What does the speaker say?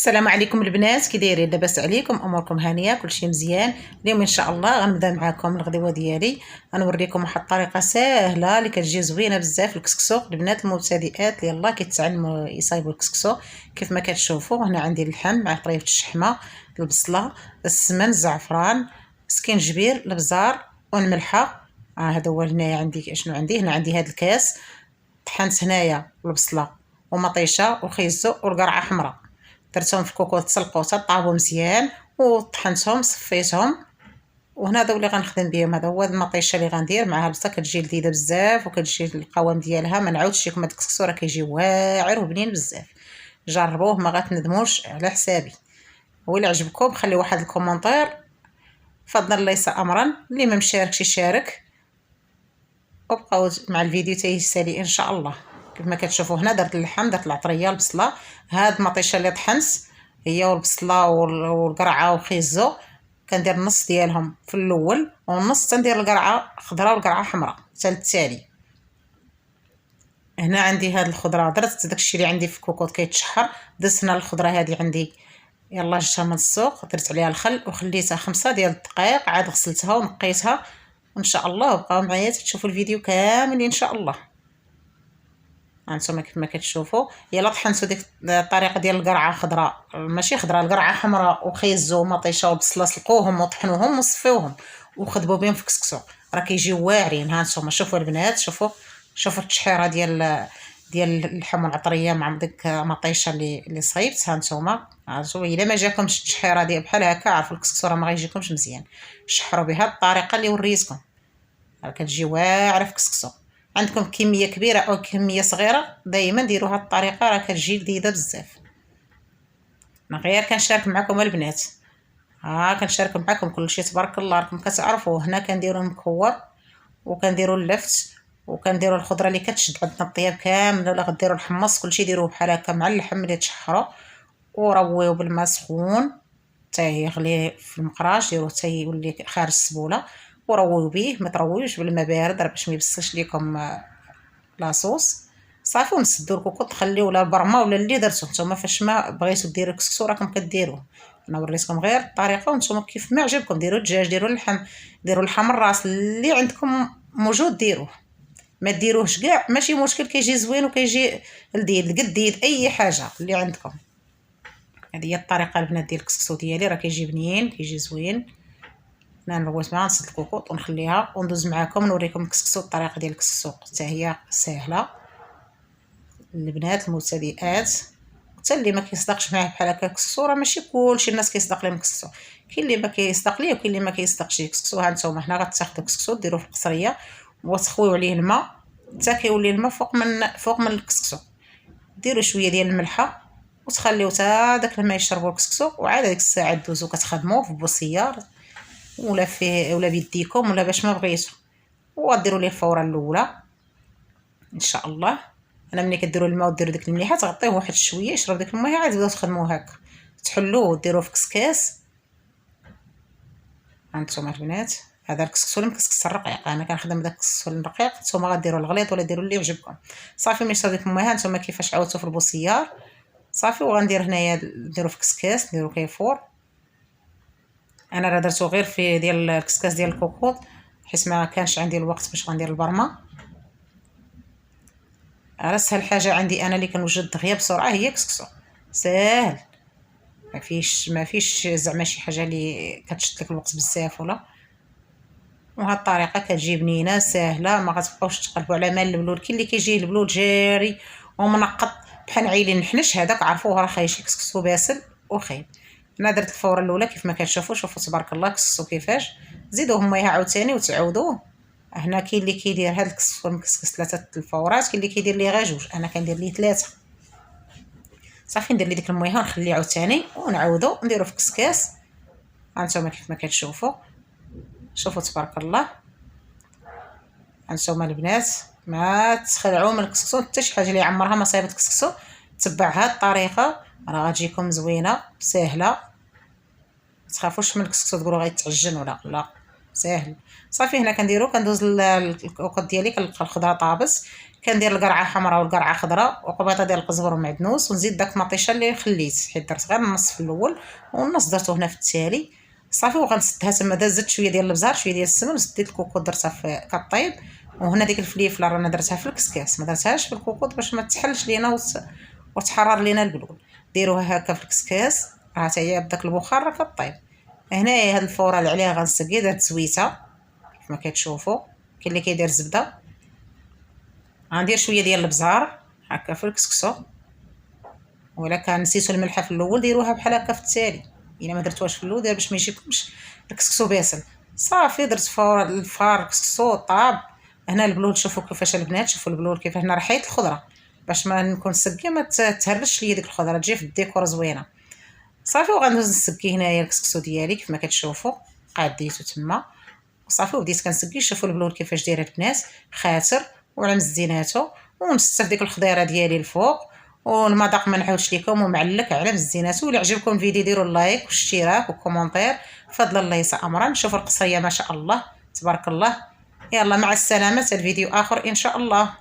السلام عليكم البنات، كي دايرين؟ لاباس عليكم؟ اموركم هانيه؟ كلشي مزيان. اليوم ان شاء الله غنبدا معكم الغدوه ديالي. غنوريكم واحد الطريقه ساهله اللي كتجي زوينه بزاف. الكسكسو البنات المبتدئات اللي يلاه كيتعلموا يصايبوا الكسكسو. كيف ما كتشوفوا هنا عندي اللحم مع طريفه الشحمه، البصله، السمن، الزعفران، سكينجبير، البزار والملحه. هذا هو. هنايا عندي شنو عندي؟ هنا عندي هذا الكاس. طحنت هنايا البصله ومطيشه وخيزو والقرعه حمراء، درتهم في الكوكوط تسلقوا حتى طابوا مزيان وطحنتهم صفيتهم. وهنا هذا اللي غنخدم بهم. هذا هو المطيشه اللي غندير معها البصله، كتجي لذيذه بزاف وكتجي القوام ديالها ما نعاودش لكم. هذا الكسكسو راه كيجي واعر وبنين بزاف. جربوه ما غتندموش على حسابي. وإلا عجبكم خلي واحد الكومونتير، فضلا ليس امرا. اللي ما مشاركش يشارك، وبقاو مع الفيديو تيسالي ان شاء الله. كيف ما كتشوفوا هنا درت اللحم، درت العطريه، البصله. هاد المطيشه اللي طحنت هي والبصله والقرعه وخيزو، كندير النص ديالهم في الاول والنص تندير القرعه خضراء والقرعه حمراء حتى التالي. هنا عندي هاد الخضره درت داكشي اللي عندي في كوكوط كيتشحر. درت هنا الخضره هذه عندي يلا جبتها من السوق، درت عليها الخل وخليتها 5 ديال الدقائق، عاد غسلتها ونقيتها. وان شاء الله بقاو معايا تشوفوا الفيديو كامل ان شاء الله. هانتوما كيف ما كتشوفوا يلا طحنتو ديك الطريقه ديال القرعه خضراء، ماشي خضراء، القرعه حمراء، وخيزو ومطيشه وبصله، سلقوهم وطحنوهم وصفيوهم وخدبوا بهم في كسكسو. راه كيجيو واعرين. هانتوما شوفوا البنات، شوفوا التشحيره ديال اللحم والعطريه مع ديك مطيشه اللي صايبت. هانتوما عرفتوا الا ما جاكمش التشحيره ديال بحال هكا، عرفوا الكسكسو راه ما غيجيكمش مزيان. شحروا بهذه الطريقه اللي وريتكم، راه كتجي واعره في كسكسو. عندكم كميه كبيره او كميه صغيره دائما ديروا هذه الطريقه، راه كتجي لذيذه بزاف. انا غير كنشارك معكم البنات، كنشارك معكم كلشي تبارك الله. راكم كتعرفوا هنا كنديروا المكور وكنديروا اللفت وكنديروا الخضره اللي كتشد عندنا الطياب كامل. ولا غديروا الحمص كلشي ديروه بحال هكا مع اللحم اللي تشحروا، ورويوه بالماء سخون حتى يغلي في المقراج، ديروه حتى يولي خارج السبوله، ورويو به. ما ترويوش بالماء بارد راه باش ما يبسلش لكم لاصوص. صافي ونسدوا الكوكوط، تخليو ولا البرمه ولا اللي درتو نتوما. فاش ما بغيتو ديروا الكسكسو راكم كديروه. انا وريتكم غير الطريقه وانتم كيف ما عجبكم ديروا الدجاج، ديروا اللحم، ديروا اللحم الراس اللي عندكم موجود ديروه. ما ديروهش كاع ماشي مشكل، كيجي زوين وكيجي لذيذ القديد اي حاجه اللي عندكم. هذه هي الطريقه البنات ديال الكسكسو ديالي، راه كيجي بنين كيجي زوين. انا نروت معها نسد الكوكوط ونخليها وندوز معكم نوريكم الكسكسو. الطريقه ديال الكسكسو حتى هي سهله. البنات المبتدئات حتى اللي ما كيصدقش معاه بحال هكا الكسكسو، راه ماشي كلشي الناس كيصدق لهم الكسكسو. كاين اللي ما كيصدق ليه وكاين اللي ما كيصدقش الكسكسو. ها نتوما هنا غتاخذوا الكسكسو ديروه في القصريه وتخويو عليه الماء حتى كيولي الماء فوق من الكسكسو. ديروا شويه ديال الملحه وتخليو حتى داك الماء يشربوا الكسكسو، وعاد ديك الساعه دوزو كتخدموه في بوصيار ولا بيديكم ولا باش ما بغيتو، وديروا ليه الفوره الاولى ان شاء الله. انا ملي كديروا الماء وديروا ديك المليحه تغطيوه واحد شويه يشرب ديك الماء، عاد تبداو تخدموه هكا، تحلوه وديروه في كسكاس. هانتوما البنات هذا الكسكسو المكسكس الرقيق، انا كنخدم داك الكسكسو الرقيق. نتوما غديروا الغليظ ولا ديروا اللي يعجبكم. صافي ملي شرب ديك الماء هانتوما كيفاش عاودتو في البوصيار صافي. وغندير هنايا نديرو في كسكاس، نديرو كيفور. انا راه درتو غير في ديال الكسكاس ديال الكوكوط حيت ما كانش عندي الوقت باش غندير البرمه. راه اسهل حاجه عندي انا اللي كنوجد دغيا بسرعه هي كسكسو، ساهل. ما فيش زعما شي حاجه اللي كتشد لك الوقت بزاف ولا. وهاد الطريقه كتجي بنينه ساهله، ما غتبقاوش تقلبوا على مال البلول. كاين اللي كيجي البلول جاري ومنقط بحال عيلين الحنش، هذاك عرفوه راه خايشي كسكسو باسل وخايب. انا درت الفوره الاولى كيف ما كتشوفوا. شوفوا تبارك الله كسكسو كيفاش. زيدوه ميها عاوتاني وتعاودوه. هنا كاين اللي كيدير هاد الكسكسو المكسكس 3 الفورات، كاين اللي كيدير ليه غير 2، انا كندير ليه 3. صافي ندير ليه ديك الميها ونخليه عاوتاني ونعاودو نديرو في كسكاس. هانتوما كيف ما كتشوفوا. شوفوا تبارك الله. هانتوما البنات ما تخلعوا من الكسكسو حتى شي حاجه اللي عمرها ما صايبت كسكسو تبع هاد الطريقه راه غتجيكم زوينه ساهله. ما تخافوش من الكسكسو تقولوا غيتعجن ولا لا، ساهل. صافي هنا كندوز الكوكوط ديالي، كنلقى الخضره طابس، كندير القرعه حمراء والقرعه خضراء وقبيطه ديال القزبر ومعدنوس، ونزيد داك المطيشه اللي خليت، حيت درت غير النص في الاول والنص درته هنا في التالي. صافي وغنسدها تما، زدت شويه ديال البزار شويه ديال السمن وزدت الكوكوط درتها في كطيب. وهنا ديك الفليفله رانا درتها في الكسكاس، ما درتهاش في الكوكوط باش ما تحلش لينا وتحرر لينا البلول. ديروها هكا في الكسكاس، راه حتى هي بداك البخار راه كطيب. هنايا هاد الفوره اللي عليها غنسقي، درت زويته كيف ما كتشوفوا. كاين اللي كيدير زبده، غندير شويه ديال البزار هكا في الكسكسو، ولا كان نسيتو الملحه في الاول ديروها بحال هكا في التالي، الا ما درتوهاش في الاول دير باش ما يجيكمش الكسكسو باسل. صافي درت فور الفار الكسكسو طاب. هنا البلول شوفوا كيفاش البنات، شوفوا البلول كيفاش هنا رحيت الخضره باش ما نكون سقيه ما تهرش ليا ديك الخضره، تجي في الديكور زوينه. صافي وغندوز نسقي هنايا الكسكسو ديالي كيف ما كتشوفوا، قاديته تما وصافي وبديت كنسقي. شوفوا البلول كيفاش داير البنات، خاتر وعلى مزيناتو، ونستف ديك الخضيره ديالي الفوق. والمذاق ما نعاودش لكم، ومعلك على مزيناتو. ولا عجبكم الفيديو ديروا اللايك واشتراك وكومونتير، فضل الله يسا امرا. نشوفوا القصريه ما شاء الله تبارك الله. يلا مع السلامه، الفيديو اخر ان شاء الله.